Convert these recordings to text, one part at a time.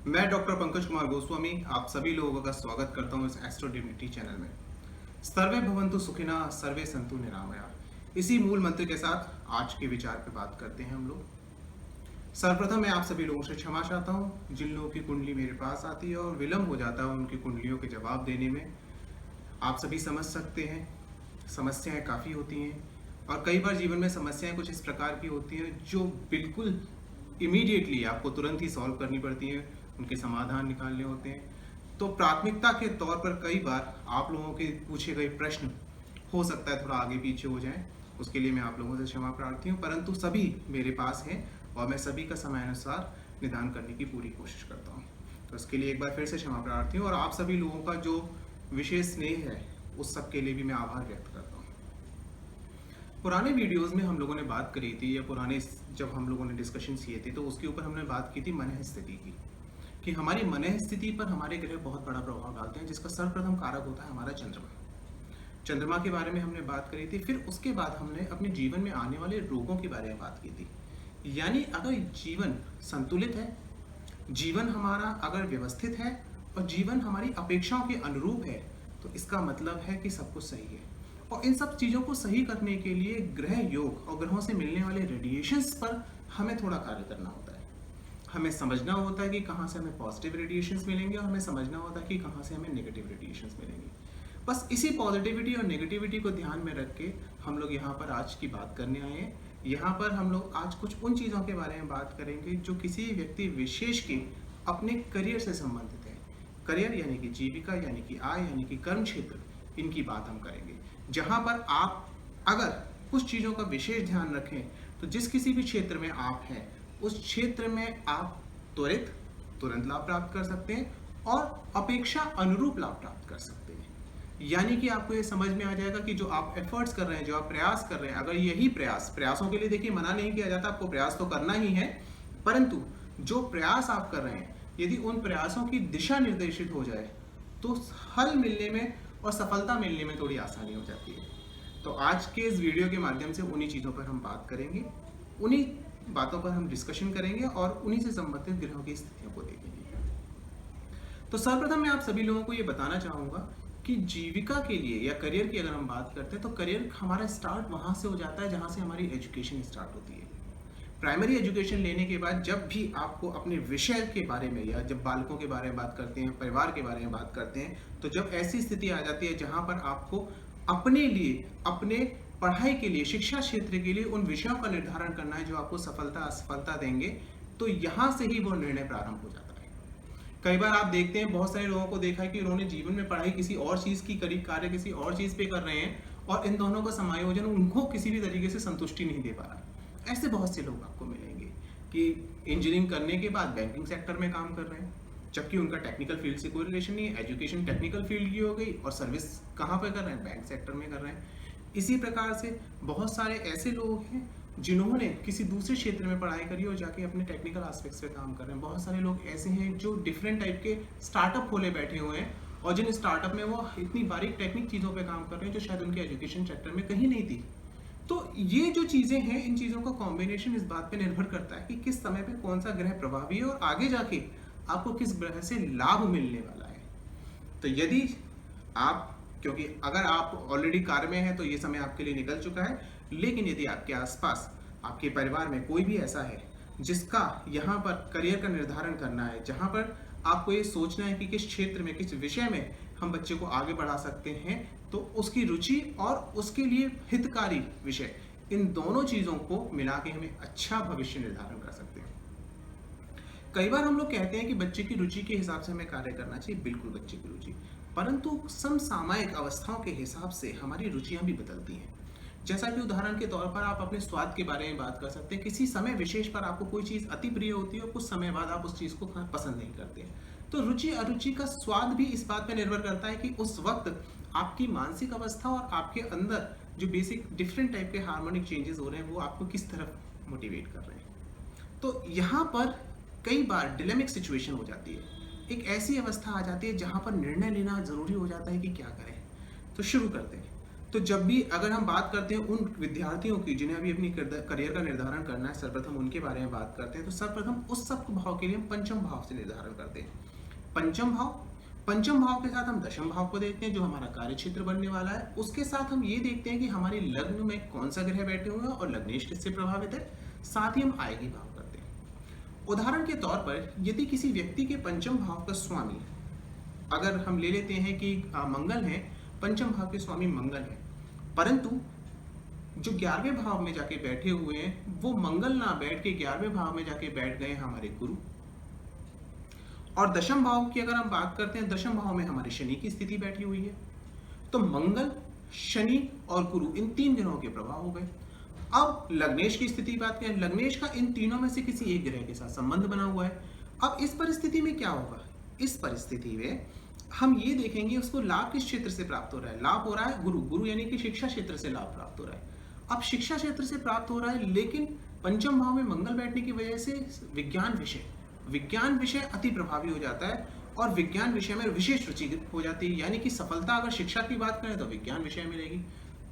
मैं डॉक्टर पंकज कुमार गोस्वामी आप सभी लोगों का स्वागत करता हूं इस एस्ट्रो डिविनिटी चैनल में। सर्वे भवन्तु सुखिनः सर्वे सन्तु निरामया, इसी मूल मंत्र के साथ आज के विचार पे बात करते हैं हम लोग। सर्वप्रथम मैं आप सभी लोगों से क्षमा चाहता हूं जिन लोगों की कुंडली मेरे पास आती है और विलंब हो जाता है उनकी कुंडलियों के जवाब देने में। आप सभी समझ सकते हैं समस्याएं काफ़ी होती हैं और कई बार जीवन में समस्याएं कुछ इस प्रकार की होती हैं जो बिल्कुल इमीडिएटली आपको तुरंत ही सॉल्व करनी पड़ती हैं, उनके समाधान निकालने होते हैं। तो प्राथमिकता के तौर पर कई बार आप लोगों के पूछे गए प्रश्न हो सकता है थोड़ा आगे पीछे हो जाएं, उसके लिए मैं आप लोगों से क्षमा प्रार्थी हूँ, परंतु सभी मेरे पास हैं और मैं सभी का समय अनुसार निदान करने की पूरी कोशिश करता हूँ। तो इसके लिए एक बार फिर से क्षमा प्रार्थी हूँ और आप सभी लोगों का जो विशेष स्नेह है उस सब के लिए भी मैं आभार व्यक्त करता हूँ। पुराने वीडियोस में हम लोगों ने बात करी थी या पुराने जब हम लोगों ने डिस्कशन किए थे तो उसके ऊपर हमने बात की थी मन स्थिति की, कि हमारी मन स्थिति पर हमारे ग्रह बहुत बड़ा प्रभाव डालते हैं, जिसका सर्वप्रथम कारक होता है हमारा चंद्रमा। चंद्रमा के बारे में हमने बात करी थी। फिर उसके बाद हमने अपने जीवन में आने वाले रोगों के बारे में बात की थी। यानी अगर जीवन संतुलित है, जीवन हमारा अगर व्यवस्थित है और जीवन हमारी अपेक्षाओं के अनुरूप है तो इसका मतलब है कि सब कुछ सही है। और इन सब चीज़ों को सही करने के लिए ग्रह योग और ग्रहों से मिलने वाले रेडिएशंस पर हमें थोड़ा कार्य करना होता है। हमें समझना होता है कि कहाँ से हमें पॉजिटिव रेडिएशंस मिलेंगे और हमें समझना होता है कि कहाँ से हमें नेगेटिव रेडिएशंस मिलेंगे। बस इसी पॉजिटिविटी और नेगेटिविटी को ध्यान में रख के हम लोग यहाँ पर आज की बात करने आए हैं। यहाँ पर हम लोग आज कुछ उन चीज़ों के बारे में बात करेंगे जो किसी व्यक्ति विशेष के अपने करियर से संबंधित है। करियर यानी कि जीविका, यानी कि आय, यानी कि कर्म क्षेत्र, इनकी बात हम करेंगे। जहाँ पर आप अगर कुछ चीज़ों का विशेष ध्यान रखें तो जिस किसी भी क्षेत्र में आप हैं उस क्षेत्र में आप तुरंत लाभ प्राप्त कर सकते हैं और अपेक्षा अनुरूप लाभ प्राप्त कर सकते हैं। यानी कि आपको ये समझ में आ जाएगा कि जो आप एफर्ट्स कर रहे हैं, जो आप प्रयास कर रहे हैं, अगर यही प्रयासों के लिए देखिए मना नहीं किया जाता, आपको प्रयास तो करना ही है, परंतु जो प्रयास आप कर रहे हैं यदि उन प्रयासों की दिशा निर्देशित हो जाए तो हल मिलने में और सफलता मिलने में थोड़ी आसानी हो जाती है। तो आज के इस वीडियो के माध्यम से उन्हीं चीज़ों पर हम बात करेंगे, उन्हीं बातों पर हम डिस्कशन करेंगे और उन्हीं से संबंधित ग्रहों की स्थितियों को देखेंगे। तो सर्वप्रथम मैं आप सभी लोगों को ये बताना चाहूँगा कि जीविका के लिए या करियर की अगर हम बात करते हैं तो करियर हमारा स्टार्ट वहाँ से हो जाता है जहाँ से हमारी एजुकेशन स्टार्ट होती है। प्राइमरी एजुकेशन लेने के बाद जब भी आपको अपने विषय के बारे में या जब बालकों के बारे में बात करते हैं, परिवार के बारे में बात करते हैं, तो जब ऐसी स्थिति आ जाती है जहाँ पर आपको अपने लिए, अपने पढ़ाई के लिए, शिक्षा क्षेत्र के लिए उन विषयों का निर्धारण करना है जो आपको सफलता असफलता देंगे, तो यहाँ से ही वो निर्णय प्रारंभ हो जाता है। कई बार आप देखते हैं, बहुत सारे लोगों को देखा है कि उन्होंने जीवन में पढ़ाई किसी और चीज़ की करी, कार्य किसी और चीज़ पे कर रहे हैं और इन दोनों का समायोजन उनको किसी भी तरीके से संतुष्टि नहीं दे पा रहा। ऐसे बहुत से लोग आपको मिलेंगे कि इंजीनियरिंग करने के बाद बैंकिंग सेक्टर में काम कर रहे हैं, जबकि उनका टेक्निकल फील्ड से कोई रिलेशन नहीं है। एजुकेशन टेक्निकल फील्ड की हो गई और सर्विस कहाँ पे कर रहे हैं? बैंक सेक्टर में कर रहे हैं। इसी प्रकार से बहुत सारे ऐसे लोग हैं जिन्होंने किसी दूसरे क्षेत्र में पढ़ाई करी और जाके अपने टेक्निकल एस्पेक्ट्स पे काम कर रहे हैं। बहुत सारे लोग ऐसे हैं जो डिफरेंट टाइप के स्टार्टअप खोले बैठे हुए हैं और जिन स्टार्टअप में वो इतनी बारीक टेक्निक चीज़ों पे काम कर रहे हैं जो शायद उनके एजुकेशन सेक्टर में कहीं नहीं थी। तो ये जो चीज़ें हैं, इन चीज़ों का कॉम्बिनेशन इस बात पे निर्भर करता है कि किस समय पे कौन सा ग्रह प्रभावी है और आगे जाके आपको किस ग्रह से लाभ मिलने वाला है। तो यदि आप, क्योंकि अगर आप ऑलरेडी कार्य में हैं तो ये समय आपके लिए निकल चुका है, लेकिन यदि आपके आसपास, आपके परिवार में कोई भी ऐसा है जिसका यहाँ पर करियर का निर्धारण करना है, जहाँ पर आपको ये सोचना है कि किस क्षेत्र में, किस विषय में हम बच्चे को आगे बढ़ा सकते हैं, तो उसकी रुचि और उसके लिए हितकारी विषय, इन दोनों चीज़ों को मिला के हमें अच्छा भविष्य निर्धारण कर सकते हैं। कई बार हम लोग कहते हैं कि बच्चे की रुचि के हिसाब से हमें कार्य करना चाहिए, बिल्कुल बच्चे की रुचि, परंतु समसामयिक अवस्थाओं के हिसाब से हमारी रुचियां भी बदलती हैं। जैसा कि उदाहरण के तौर पर आप अपने स्वाद के बारे में बात कर सकते हैं। किसी समय विशेष पर आपको कोई चीज़ अति प्रिय होती है और कुछ समय बाद आप उस चीज़ को पसंद नहीं करते हैं। तो रुचि अरुचि का स्वाद भी इस बात पर निर्भर करता है कि उस वक्त आपकी मानसिक अवस्था और आपके अंदर जो बेसिक डिफरेंट टाइप के हार्मोनिक चेंजेस हो रहे हैं वो आपको किस तरफ मोटिवेट कर रहे हैं। तो यहाँ पर कई बार डिलेमिक सिचुएशन हो जाती है, एक ऐसी अवस्था आ जाती है जहाँ पर निर्णय लेना ज़रूरी हो जाता है कि क्या करें। तो शुरू करते हैं। तो जब भी अगर हम बात करते हैं उन विद्यार्थियों की जिन्हें अभी अपनी करियर का निर्धारण करना है, सर्वप्रथम उनके बारे में बात करते हैं। तो सर्वप्रथम उस सप्त भाव के लिए हम पंचम भाव से निर्धारण करते हैं। पंचम भाव के साथ हम दशम भाव को देखते हैं जो हमारा कार्य क्षेत्र बनने वाला है। उसके साथ हम ये देखते हैं कि हमारे लग्न में कौन सा ग्रह बैठे हुए हैं और लग्नेश किससे प्रभावित है। साथ ही हम आय की भाव करते हैं। उदाहरण के तौर पर यदि किसी व्यक्ति के पंचम भाव का स्वामी, अगर हम ले लेते हैं कि मंगल है, पंचम भाव के स्वामी मंगल है, परंतु जो 11वें भाव में जाके बैठे हुए हैं वो मंगल ना बैठ के 11वें भाव में जाके बैठ गए हमारे गुरु। और दशम भाव की अगर हम बात करते हैं, दशम भाव में हमारे शनि की स्थिति बैठी हुई है। तो मंगल, शनि और गुरु इन 3 ग्रहों के प्रभाव हो गए। अब लग्नेश की स्थिति बात करें, लग्नेश का इन तीनों में से किसी एक ग्रह के साथ संबंध बना हुआ है। अब इस परिस्थिति में क्या होगा, इस परिस्थिति में हम ये देखेंगे उसको लाभ किस क्षेत्र से प्राप्त हो रहा है। लाभ हो रहा है गुरु यानी कि शिक्षा क्षेत्र से लाभ प्राप्त हो रहा है। अब शिक्षा क्षेत्र से प्राप्त हो रहा है, लेकिन पंचम भाव में मंगल बैठने की वजह से विज्ञान विषय अति प्रभावी हो जाता है और विज्ञान विषय में विशेष रुचि हो जाती है। यानी कि सफलता अगर शिक्षा की बात करें तो विज्ञान विषय मिलेगी।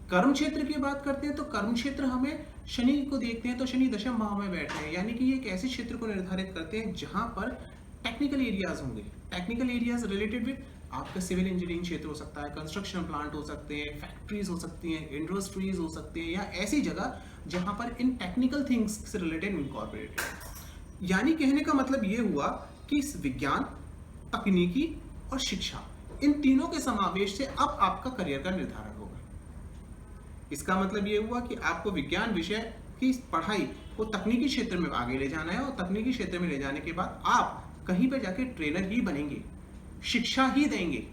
कर्म क्षेत्र की बात करते हैं तो कर्म क्षेत्र हमें शनि को देखते हैं तो शनि दशम भाव में बैठे हैं, यानी कि ये एक ऐसे क्षेत्र को निर्धारित करते हैं जहां पर टेक्निकल एरियाज होंगे। टेक्निकल एरियाज रिलेटेड विद आपका सिविल इंजीनियरिंग क्षेत्र हो सकता है, कंस्ट्रक्शन प्लांट हो सकते हैं, फैक्ट्रीज हो सकती हैं, इंडस्ट्रीज हो सकती हैं, या ऐसी जगह जहां पर इन टेक्निकल थिंग्स से रिलेटेड इनकॉर्पोरेटेड। यानी कहने का मतलब ये हुआ कि विज्ञान, तकनीकी और शिक्षा, इन तीनों के समावेश से अब आपका करियर का निर्धारण होगा। इसका मतलब ये हुआ कि आपको विज्ञान विषय की पढ़ाई को तकनीकी क्षेत्र में आगे ले जाना है और तकनीकी क्षेत्र में ले जाने के बाद आप कहीं पे जाके ट्रेनर ही बनेंगे, शिक्षा ही देंगे,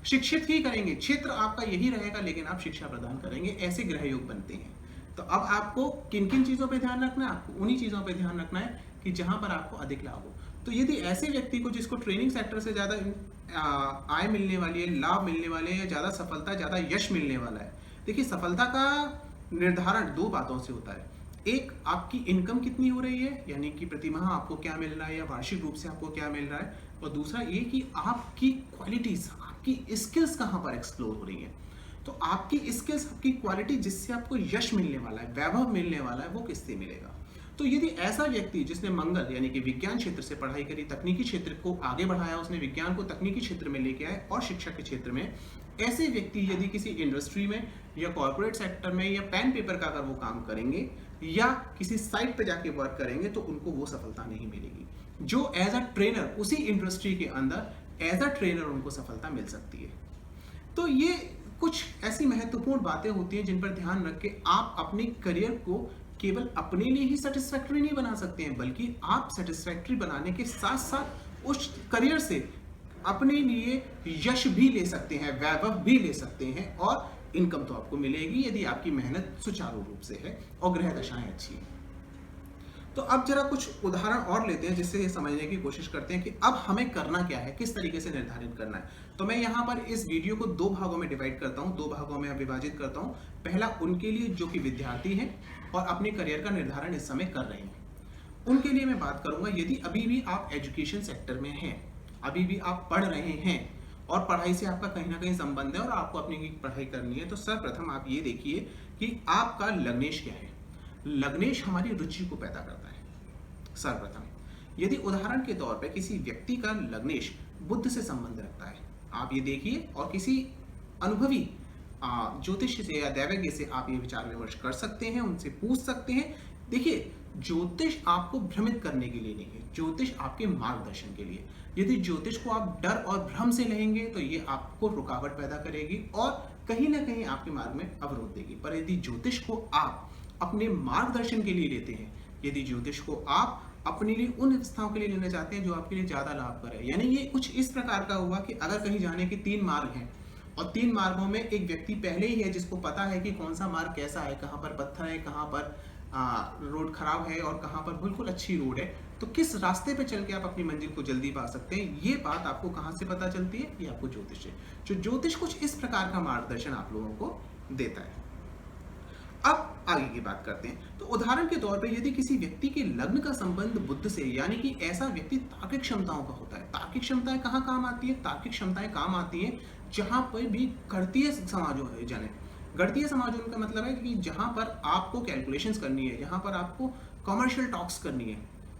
शिक्षित ही करेंगे। क्षेत्र आपका यही रहेगा लेकिन आप शिक्षा प्रदान करेंगे। ऐसे ग्रह योग बनते हैं। तो अब आपको किन किन चीजों पे ध्यान रखना है, आपको उन्हीं चीजों पे ध्यान रखना है कि जहां पर आपको अधिक लाभ हो। तो यदि ऐसे व्यक्ति को जिसको ट्रेनिंग सेक्टर से ज्यादा आय मिलने वाली है, लाभ मिलने वाले हैं, या ज्यादा सफलता, ज्यादा यश मिलने वाला है। देखिए, सफलता का निर्धारण 2 बातों से होता है। एक, आपकी इनकम कितनी हो रही है, यानी कि प्रति माह आपको क्या मिल रहा है या वार्षिक रूप से आपको क्या मिल रहा है, और दूसरा ये कि आपकी क्वालिटीज, आपकी स्किल्स कहां पर एक्सप्लोर हो रही है। तो आपकी स्किल्स, आपकी क्वालिटी, जिससे आपको यश मिलने वाला है, वैभव मिलने वाला है, वो किससे मिलेगा। तो यदि ऐसा व्यक्ति जिसने मंगल यानी कि विज्ञान क्षेत्र से पढ़ाई करी, तकनीकी क्षेत्र को आगे बढ़ाया, उसने विज्ञान को तकनीकी क्षेत्र में लेके आए और शिक्षा के क्षेत्र में, ऐसे व्यक्ति यदि किसी इंडस्ट्री में या कॉर्पोरेट सेक्टर में या पेन पेपर का अगर वो काम करेंगे या किसी साइट पे जाके वर्क करेंगे तो उनको वो सफलता नहीं मिलेगी। जो एज अ ट्रेनर उसी इंडस्ट्री के अंदर एज अ ट्रेनर उनको सफलता मिल सकती है। तो ये कुछ ऐसी महत्वपूर्ण बातें होती हैं जिन पर ध्यान रख के आप अपने करियर को केवल अपने लिए ही सेटिस्फैक्टरी नहीं बना सकते हैं, बल्कि आप सेटिस्फैक्टरी बनाने के साथ साथ उस करियर से अपने लिए यश भी ले सकते हैं, वैभव भी ले सकते हैं, और इनकम तो आपको मिलेगी यदि आपकी मेहनत सुचारू रूप से है और ग्रह दशाएं अच्छी हैं। तो अब जरा कुछ उदाहरण और लेते हैं जिससे ये समझने की कोशिश करते हैं कि अब हमें करना क्या है, किस तरीके से निर्धारित करना है। तो मैं यहाँ पर इस वीडियो को 2 भागों में डिवाइड करता हूँ, 2 भागों में विभाजित करता हूँ। पहला उनके लिए जो कि विद्यार्थी हैं और अपने करियर का निर्धारण इस समय कर रहे हैं, उनके लिए मैं बात करूंगा। यदि अभी भी आप एजुकेशन सेक्टर में हैं, अभी भी आप पढ़ रहे हैं और पढ़ाई से आपका कहीं ना कहीं संबंध है और आपको अपनी पढ़ाई करनी है, तो सर्वप्रथम आप ये देखिए कि आपका लग्नेश क्या है। लग्नेश हमारी रुचि को पैदा करता है। सर्वप्रथम यदि उदाहरण के तौर पर किसी व्यक्ति का लग्नेश बुध से संबंध रखता है, आप ये देखिए, और किसी अनुभवी ज्योतिष से या दैवज्ञ से आप ये विचार विमर्श कर सकते हैं, उनसे पूछ सकते हैं। देखिए, ज्योतिष आपको भ्रमित करने के लिए नहीं है, ज्योतिष आपके मार्गदर्शन के लिए। यदि ज्योतिष को आप डर और भ्रम से लेंगे तो ये आपको रुकावट पैदा करेगी और कहीं ना कहीं आपके मार्ग में अवरोध देगी। पर यदि ज्योतिष को आप अपने मार्गदर्शन के लिए लेते हैं, यदि ज्योतिष को आप अपने लिए उन अवस्थाओं के लिए लेना चाहते हैं जो आपके लिए ज्यादा लाभकर है, यानी ये कुछ इस प्रकार का हुआ कि अगर कहीं जाने के 3 मार्ग हैं और 3 मार्गों में एक व्यक्ति पहले ही है जिसको पता है कि कौन सा मार्ग कैसा है, कहाँ पर पत्थर है, कहाँ पर रोड खराब है और कहाँ पर बिल्कुल अच्छी रोड है, तो किस रास्ते पे चल के आप अपनी मंजिल को जल्दी पा सकते हैं, ये बात आपको कहाँ से पता चलती है, ये आपको ज्योतिष से। जो ज्योतिष कुछ इस प्रकार का मार्गदर्शन आप लोगों को देता है। अब आगे की बात करते हैं। तो उदाहरण के तौर पे यदि किसी व्यक्ति के लग्न का संबंध बुध से, यानी कि ऐसा व्यक्ति तार्किक क्षमताओं का होता है। तार्किक क्षमताएं कहाँ काम आती है? तार्किक क्षमताएं काम आती हैं जहां पर भी गणितीय समाज हो जाने, गणितीय समायोजन का मतलब है कि जहां पर आपको कैलकुलेशंस करनी है, जहां पर आपको कमर्शियल टॉक्स करनी है,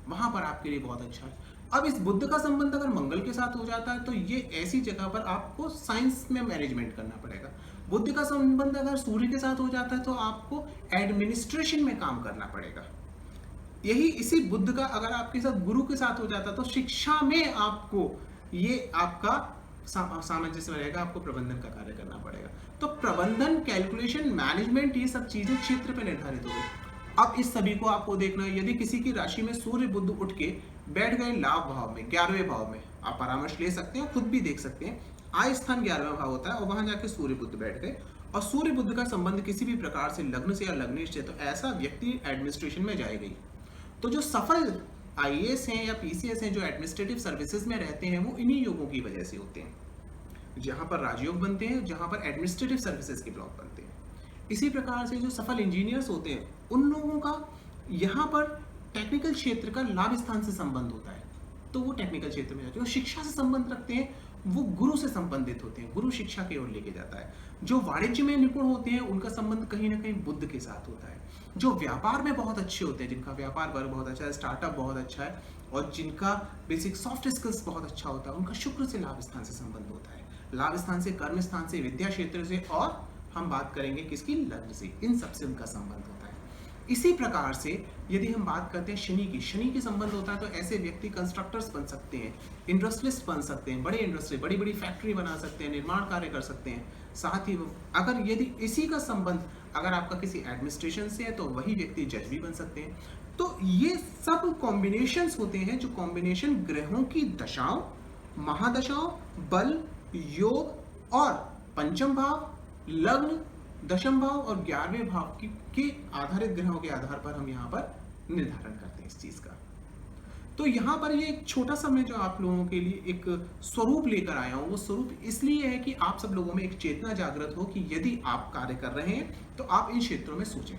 वहां पर आपके लिए बहुत अच्छा है। अब इस बुध का संबंध अगर मंगल के साथ हो जाता है तो ये ऐसी जगह पर आपको साइंस में मैनेजमेंट करना पड़ेगा। बुध का संबंध अगर सूर्य के साथ हो जाता है तो आपको एडमिनिस्ट्रेशन में काम करना पड़ेगा। यही इसी बुध का अगर आपके साथ गुरु के साथ हो जाता तो शिक्षा में आपको ये आपका सामंजस्य रहेगा, आपको प्रबंधन का कार्य करना पड़ेगा। तो प्रबंधन, कैलकुलेशन, मैनेजमेंट, ये सब चीजें क्षेत्र पे निर्धारित हो गई। अब इस सभी को आपको देखना है। यदि किसी की राशि में सूर्य बुध उठ के बैठ गए लाभ भाव में, 11वें भाव में, आप परामर्श ले सकते हैं, खुद भी देख सकते हैं। आय स्थान 11वां भाव होता है और वहां जाके सूर्य बुध बैठ गए और सूर्य बुध का संबंध किसी भी प्रकार से लग्न से या लग्नेश से, तो ऐसा व्यक्ति एडमिनिस्ट्रेशन में जाएगा। तो जो सफल आईएएस हैं या पीसीएस हैं, जो एडमिनिस्ट्रेटिव सर्विसेज में रहते हैं, वो इन्हीं योगों की वजह से होते हैं, जहां पर राजयोग बनते हैं, जहां पर एडमिनिस्ट्रेटिव सर्विसेज के ब्लॉक बनते हैं। इसी प्रकार से जो सफल इंजीनियर्स होते हैं, उन लोगों का यहाँ पर टेक्निकल क्षेत्र का लाभ स्थान से संबंध होता है, तो वो टेक्निकल क्षेत्र में जाते हैं। शिक्षा से संबंध रखते हैं, वो गुरु से संबंधित होते हैं, गुरु शिक्षा की ओर लेके जाता है। जो वाणिज्य में निपुण होते हैं, उनका संबंध कहीं ना कहीं बुध के साथ होता है। जो व्यापार में बहुत अच्छे होते हैं, जिनका व्यापार वर्ग बहुत अच्छा है, स्टार्टअप बहुत अच्छा है और जिनका बेसिक सॉफ्ट स्किल्स बहुत अच्छा होता है, उनका शुक्र से लाभ स्थान से संबंध होता है। लाभ स्थान से, कर्म स्थान से, विद्या क्षेत्र से, और हम बात करेंगे किसकी, लग्न से, इन सबसे उनका संबंध होता है। इसी प्रकार से यदि हम बात करते हैं शनि की, शनि की संबंध होता है तो ऐसे व्यक्ति कंस्ट्रक्टर्स बन सकते हैं, इंडस्ट्रियलिस्ट बन सकते हैं, बड़े इंडस्ट्री, बड़ी बड़ी फैक्ट्री बना सकते हैं, निर्माण कार्य कर सकते हैं। साथ ही अगर यदि इसी का संबंध अगर आपका किसी एडमिनिस्ट्रेशन से है तो वही व्यक्ति जज भी बन सकते हैं। तो ये सब कॉम्बिनेशंस होते हैं, जो कॉम्बिनेशन ग्रहों की दशाओं, महादशाओं, बल, योग और पंचम भाव, लग्न, दशम भाव और 11वें भाव के आधारित ग्रहों के आधार पर हम यहाँ पर निर्धारण करते हैं इस चीज का। तो यहाँ पर ये एक छोटा सा मैं जो आप लोगों के लिए एक स्वरूप लेकर आया हूँ, वो स्वरूप इसलिए है कि आप सब लोगों में एक चेतना जागृत हो कि यदि आप कार्य कर रहे हैं तो आप इन क्षेत्रों में सोचें।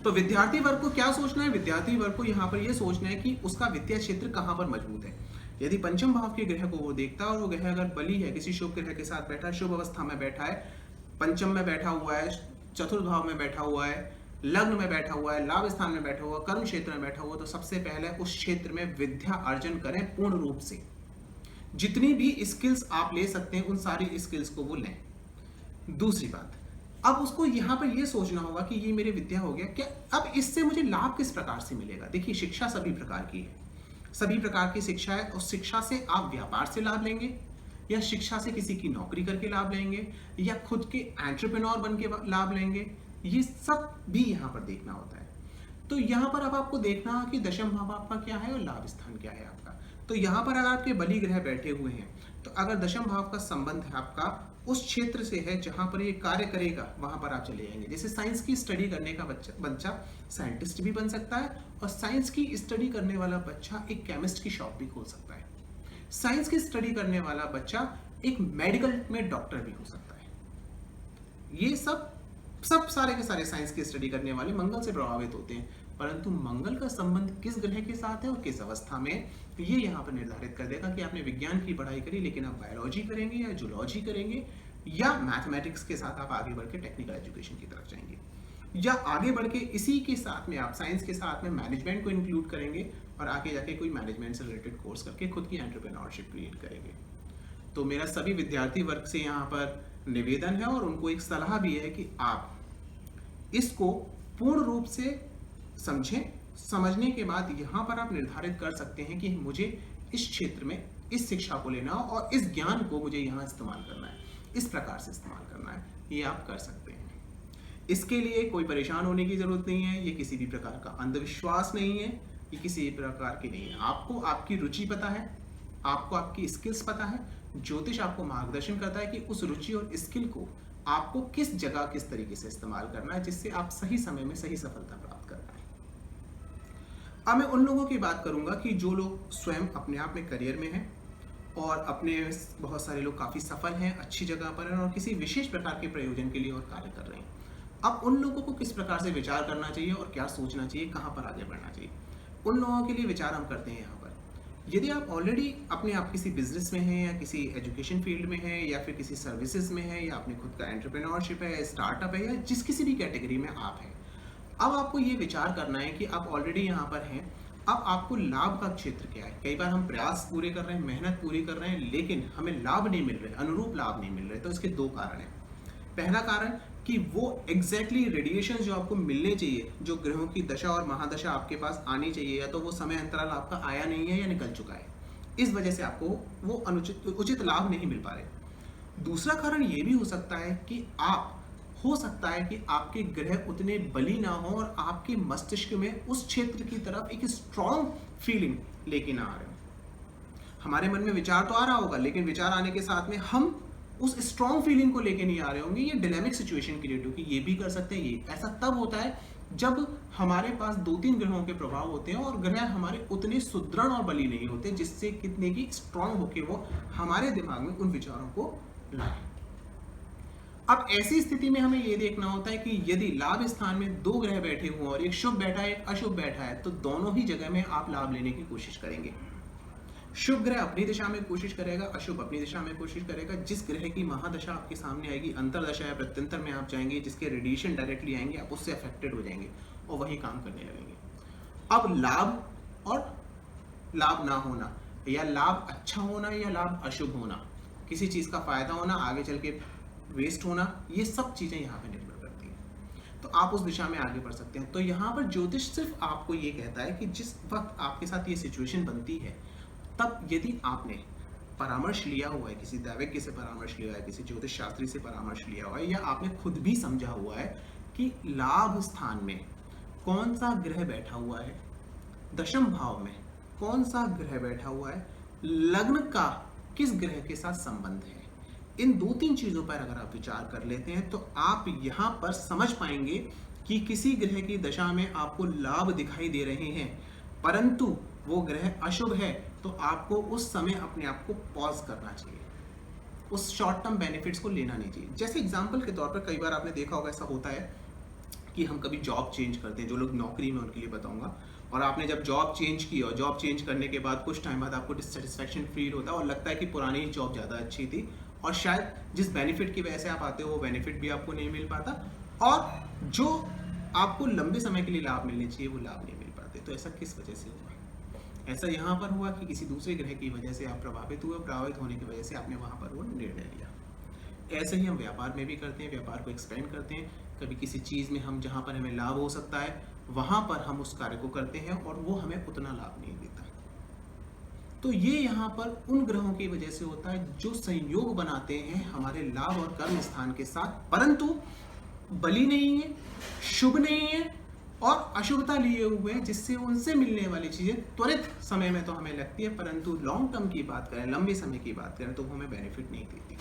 तो विद्यार्थी वर्ग को क्या सोचना है? विद्यार्थी वर्ग को यहाँ पर यह सोचना है कि उसका विद्या क्षेत्र कहाँ पर मजबूत है। यदि पंचम भाव के ग्रह को वो देखता है और वो ग्रह अगर बली है, किसी शुभ ग्रह के साथ बैठा है, शुभ अवस्था में बैठा है, पंचम में बैठा हुआ है, चतुर्थ भाव में बैठा हुआ है, लग्न में बैठा हुआ है, लाभ स्थान में बैठा हुआ है, कर्म क्षेत्र में बैठा हुआ है, तो सबसे पहले उस क्षेत्र में विद्या अर्जन करें पूर्ण रूप से। जितनी भी स्किल्स आप ले सकते हैं उन सारी स्किल्स को वो लें। दूसरी बात, अब उसको यहाँ पर ये सोचना होगा कि ये मेरी विद्या हो गया क्या, अब इससे मुझे लाभ किस प्रकार से मिलेगा। देखिए, शिक्षा सभी प्रकार की है, सभी प्रकार की शिक्षा है, और शिक्षा से आप व्यापार से लाभ लेंगे, या शिक्षा से किसी की नौकरी करके लाभ लेंगे, या खुद के एंटरप्रेन्योर बन के लाभ लेंगे, ये सब भी यहाँ पर देखना होता है। तो यहाँ पर अब आपको देखना है कि दशम भाव आपका क्या है और लाभ स्थान क्या है आपका। तो यहाँ पर अगर आपके बली ग्रह बैठे हुए हैं तो अगर दशम भाव का संबंध है आपका उस क्षेत्र से है जहां पर ये कार्य करेगा, वहां पर आप चले जाएंगे। जैसे साइंस की स्टडी करने का बच्चा साइंटिस्ट भी बन सकता है, और साइंस की स्टडी करने वाला बच्चा एक केमिस्ट की शॉप भी खोल सकता है। साइंस की स्टडी करने वाला बच्चा एक मेडिकल में डॉक्टर भी हो सकता है। ये सब सारे के सारे साइंस की स्टडी करने वाले मंगल से प्रभावित होते हैं, परंतु मंगल का संबंध किस ग्रह के साथ है और किस अवस्था में, ये यहाँ पर निर्धारित कर देगा कि आपने विज्ञान की पढ़ाई करी लेकिन आप बायोलॉजी करेंगे या जूलॉजी करेंगे, या मैथमेटिक्स के साथ आप आगे बढ़ के टेक्निकल एजुकेशन की तरफ जाएंगे, या आगे बढ़ के इसी के साथ में आप साइंस के साथ में मैनेजमेंट को इंक्लूड करेंगे और आगे जाके कोई मैनेजमेंट से रिलेटेड कोर्स करके खुद की एंटरप्रेन्योरशिप क्रिएट करेंगे। तो मेरा सभी विद्यार्थी वर्ग से यहाँ पर निवेदन है और उनको एक सलाह भी है कि आप इसको पूर्ण रूप से समझें। समझने के बाद यहाँ पर आप निर्धारित कर सकते हैं कि मुझे इस क्षेत्र में इस शिक्षा को लेना हो और इस ज्ञान को मुझे यहाँ इस्तेमाल करना है, इस प्रकार से इस्तेमाल करना है, ये आप कर सकते हैं। इसके लिए कोई परेशान होने की जरूरत नहीं है, ये किसी भी प्रकार का अंधविश्वास नहीं है, ये किसी भी प्रकार की नहीं है। आपको आपकी रुचि पता है, आपको आपकी स्किल्स पता है, ज्योतिष आपको मार्गदर्शन करता है कि उस रुचि और स्किल को आपको किस जगह किस तरीके से इस्तेमाल करना है जिससे आप सही समय में सही सफलता प्राप्त कर पाए। अब मैं उन लोगों की बात करूंगा कि जो लोग स्वयं अपने आप में करियर में हैं और अपने बहुत सारे लोग काफी सफल हैं, अच्छी जगह पर हैं और किसी विशेष प्रकार के प्रयोजन के लिए और कार्य कर रहे हैं। अब उन लोगों को किस प्रकार से विचार करना चाहिए और क्या सोचना चाहिए, कहां पर आगे बढ़ना चाहिए, उन लोगों के लिए विचार हम करते हैं यहाँ पर। यदि आप ऑलरेडी अपने आप किसी बिजनेस में हैं या किसी एजुकेशन फील्ड में हैं या फिर किसी सर्विसेज में हैं या अपने खुद का एंटरप्रेन्योरशिप है, स्टार्टअप है या जिस किसी भी कैटेगरी में आप हैं, अब आपको ये विचार करना है कि आप ऑलरेडी यहाँ पर हैं। अब आपको लाभ का क्षेत्र क्या है। कई बार हम प्रयास पूरे कर रहे हैं, मेहनत पूरी कर रहे हैं, लेकिन हमें लाभ नहीं मिल रहे, अनुरूप लाभ नहीं मिल रहे। तो इसके दो कारण हैं। पहला कारण कि वो एग्जैक्टली रेडिएशन जो आपको मिलने चाहिए, जो ग्रहों की दशा और महादशा आपके पास आनी चाहिए, या तो वो समय अंतराल आपका आया नहीं है या निकल चुका है, इस वजह से आपको वो उचित लाभ नहीं मिल पा रहे। दूसरा कारण ये भी हो सकता है कि हो सकता है कि आपके ग्रह उतने बली ना हो और आपके मस्तिष्क में उस क्षेत्र की तरफ एक स्ट्रॉन्ग फीलिंग लेके ना आ रहे हो। हमारे मन में विचार तो आ रहा होगा, लेकिन विचार आने के साथ में हम उस स्ट्रॉन्ग फीलिंग को लेके नहीं आ रहे होंगे। ये डायनामिक सिचुएशन क्रिएट होगी। ये भी कर सकते हैं। ये ऐसा तब होता है जब हमारे पास 2-3 ग्रहों के प्रभाव होते हैं और ग्रह हमारे उतने सुदृढ़ और बली नहीं होते जिससे कितने की स्ट्रॉन्ग होके वो हमारे दिमाग में उन विचारों को लाए। अब ऐसी स्थिति में हमें यह देखना होता है कि यदि लाभ स्थान में 2 ग्रह बैठे हुए और एक शुभ बैठा है, एक अशुभ बैठा है, तो दोनों ही जगह में आप लाभ लेने की कोशिश करेंगे। शुभ ग्रह अपनी दिशा में कोशिश करेगा, अशुभ अपनी दिशा में कोशिश करेगा। जिस ग्रह की महादशा आपके सामने आएगी, अंतरदशा या प्रत्यंतर में आप जाएंगे, जिसके रेडिएशन डायरेक्टली आएंगे, आप उससे अफेक्टेड हो जाएंगे और वही काम करने लगेंगे। अब लाभ और लाभ ना होना, या लाभ अच्छा होना या लाभ अशुभ होना, किसी चीज का फायदा होना, आगे चल के वेस्ट होना, ये सब चीजें यहाँ पे निर्भर करती हैं। तो आप उस दिशा में आगे बढ़ सकते हैं। तो यहाँ पर ज्योतिष सिर्फ आपको ये कहता है कि जिस वक्त आपके साथ ये सिचुएशन बनती है, तब यदि आपने परामर्श लिया हुआ है, किसी दैवज्ञ से परामर्श लिया है, किसी ज्योतिष शास्त्री से परामर्श लिया हुआ है, या आपने खुद भी समझा हुआ है कि लाभ स्थान में कौन सा ग्रह बैठा हुआ है, दशम भाव में कौन सा ग्रह बैठा हुआ है, लग्न का किस ग्रह के साथ संबंध है, इन 2-3 चीजों पर अगर आप विचार कर लेते हैं तो आप यहां पर समझ पाएंगे कि किसी ग्रह की दशा में आपको लाभ दिखाई दे रहे हैं, परंतु वो ग्रह अशुभ है, तो आपको उस समय अपने आप को पॉज करना चाहिए, उस शॉर्ट टर्म बेनिफिट्स को लेना नहीं चाहिए। जैसे एग्जांपल के तौर पर कई बार आपने देखा होगा, ऐसा होता है कि हम कभी जॉब चेंज करते हैं। जो लोग नौकरी में, उनके लिए बताऊंगा। और आपने जब जॉब चेंज की और जॉब चेंज करने के बाद कुछ टाइम बाद आपको डिससेटिस्फैक्शन फील होता है और लगता है कि पुरानी जॉब ज़्यादा अच्छी थी, और शायद जिस बेनिफिट की वजह से आप आते हो वो बेनिफिट भी आपको नहीं मिल पाता, और जो आपको लंबे समय के लिए लाभ मिलने चाहिए वो लाभ नहीं मिल पाते। तो ऐसा किस वजह से हुआ? ऐसा यहाँ पर हुआ कि किसी दूसरे ग्रह की वजह से आप प्रभावित हुए, प्रभावित होने की वजह से आपने वहाँ पर वो निर्णय लिया। ऐसे ही हम व्यापार में भी करते हैं, व्यापार को एक्सपेंड करते हैं। कभी किसी चीज़ में हम जहाँ पर हमें लाभ हो सकता है वहाँ पर हम उस कार्य को करते हैं और वो हमें उतना लाभ नहीं देता। तो ये यहाँ पर उन ग्रहों की वजह से होता है जो संयोग बनाते हैं हमारे लाभ और कर्म स्थान के साथ, परंतु बली नहीं है, शुभ नहीं है और अशुभता लिए हुए, जिससे उनसे मिलने वाली चीजें त्वरित समय में तो हमें लगती है, परंतु लॉन्ग टर्म की बात करें, लंबे समय की बात करें, तो वो हमें बेनिफिट नहीं देती।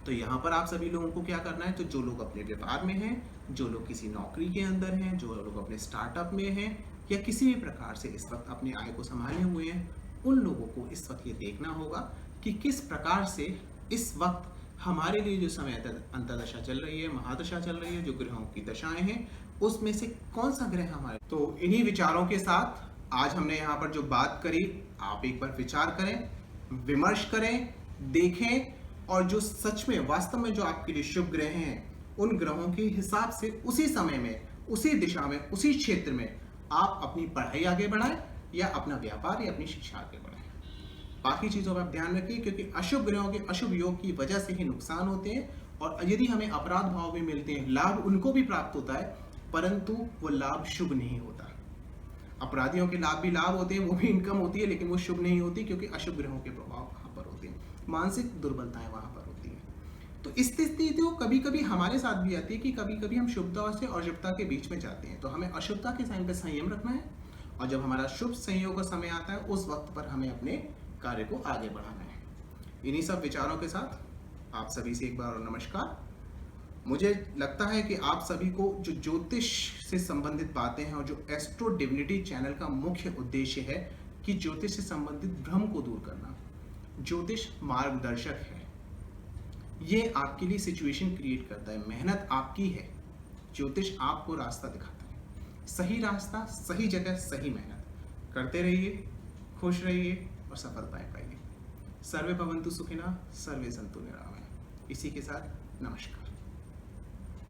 तो यहाँ पर आप सभी लोगों को क्या करना है, तो जो लोग अपने व्यापार में हैं, जो लोग किसी नौकरी के अंदर हैं, जो लोग अपने स्टार्टअप में हैं, या किसी भी प्रकार से इस वक्त अपने आय को संभाले हुए हैं, उन लोगों को इस वक्त ये देखना होगा कि किस प्रकार से इस वक्त हमारे लिए जो समय अंतर्दशा चल रही है, महादशा चल रही है, जो ग्रहों की दशाएं हैं, उसमें से कौन सा ग्रह हमारे। तो इन्हीं विचारों के साथ आज हमने यहाँ पर जो बात करी, आप एक बार विचार करें, विमर्श करें, देखें, और जो सच में वास्तव में जो आपके लिए शुभ ग्रह हैं, उन ग्रहों के हिसाब से उसी समय में, उसी दिशा में, उसी क्षेत्र में आप अपनी पढ़ाई आगे बढ़ाएं या अपना व्यापार या अपनी शिक्षा आगे बढ़ाएं। बाकी चीजों पर आप ध्यान रखिए, क्योंकि अशुभ ग्रहों के अशुभ योग की वजह से ही नुकसान होते हैं, और यदि हमें अपराध भाव भी मिलते हैं, लाभ उनको भी प्राप्त होता है, परंतु वो लाभ शुभ नहीं होता। अपराधियों के लाभ भी लाभ होते हैं, वो भी इनकम होती है, लेकिन वो शुभ नहीं होती, क्योंकि अशुभ ग्रहों के प्रभाव वहां पर होते हैं, मानसिक दुर्बलताएं वहां पर होती हैं। तो इस स्थिति तो कभी कभी हमारे साथ भी आती है कि कभी कभी हम शुभता से अशुभता के बीच में जाते हैं, तो हमें अशुभता के समय पे संयम रखना है, और जब हमारा शुभ संयोग का समय आता है उस वक्त पर हमें अपने कार्य को आगे बढ़ाना है। इन्हीं सब विचारों के साथ आप सभी से एक बार और नमस्कार। मुझे लगता है कि आप सभी को जो ज्योतिष से संबंधित बातें हैं, और जो एस्ट्रो डिविनिटी चैनल का मुख्य उद्देश्य है कि ज्योतिष से संबंधित भ्रम को दूर करना। ज्योतिष मार्गदर्शक है, ये आपके लिए सिचुएशन क्रिएट करता है, मेहनत आपकी है, ज्योतिष आपको रास्ता दिखाता है। सही रास्ता, सही जगह, सही मेहनत करते रहिए, खुश रहिए, और सफलताएं पाइए। सर्वे भवन्तु सुखिनः, सर्वे सन्तु निरामयाः। इसी के साथ नमस्कार।